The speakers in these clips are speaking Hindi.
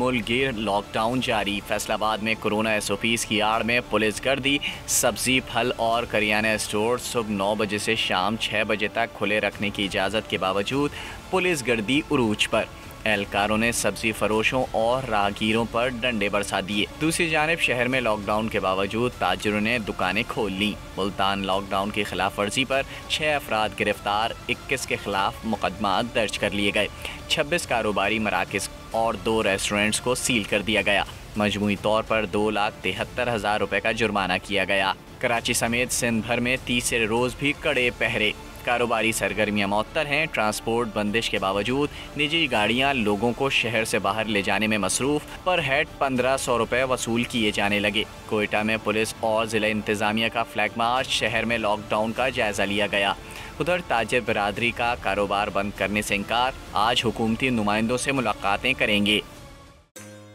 मुल्क लॉकडाउन जारी। फैसलाबाद में कोरोना एसओपीज़ की आड़ में पुलिस गर्दी। सब्जी, फल और करियाना स्टोर सुबह 9 बजे से शाम 6 बजे तक खुले रखने की इजाज़त के बावजूद पुलिस गर्दी उरूज पर। एहलकारों ने सब्जी फरोशों और राहगीरों पर डंडे बरसा दिए। दूसरी जानिब शहर में लॉकडाउन के बावजूद ताजिरों ने दुकानें खोल लीं। मुल्तान लॉकडाउन की खिलाफ वर्जी पर 6 अफराद गिरफ्तार, 21 के खिलाफ मुकदमा दर्ज कर लिए गए। 26 कारोबारी मराकज़ और 2 रेस्टोरेंट्स को सील कर दिया गया। मजमूई तौर पर 2,73,000 रुपये का जुर्माना किया गया। कराची समेत सिंध भर में तीसरे रोज़ भी कड़े पहरे। कारोबारी सरगर्मियां मअतल हैं। ट्रांसपोर्ट बंदिश के बावजूद निजी गाड़ियां लोगों को शहर से बाहर ले जाने में मसरूफ। पर हेड 1500 रुपये वसूल किए जाने लगे। कोयटा में पुलिस और ज़िला इंतज़ामिया का फ्लैग मार्च। शहर में लॉकडाउन का जायजा लिया गया। उधर ताजिर बिरादरी का कारोबार बंद करने से इनकार। आज हुकूमती नुमाइंदों से मुलाकातें करेंगे।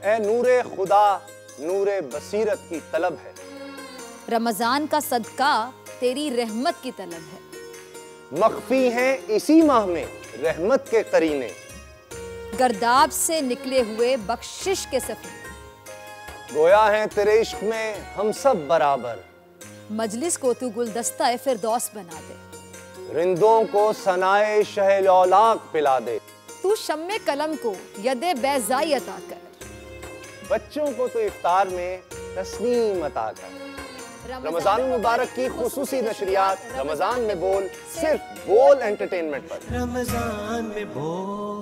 ए नूरे खुदा, नूरे बसीरत की तलब है। रमजान का सदका तेरी रहमत की तलब है। मख्फी हैं इसी माह में रहमत के करीने। गर्दाब से निकले हुए बख्शिश के सफर। गोया है तेरे इश्क में हम सब बराबर। मजलिस को तू गुलदस्ता फिरदौस बना दे। रिंदों को सनाए शहलौलाक पिला दे। तू शम्मे कलम को यदे बैज़ाई अता कर। बच्चों को तो इफ्तार में तस्नीम अता कर। रमजान मुबारक की खुसूसी नशरियात रमजान में बोल, सिर्फ बोल एंटरटेनमेंट पर। रमजान में बोल।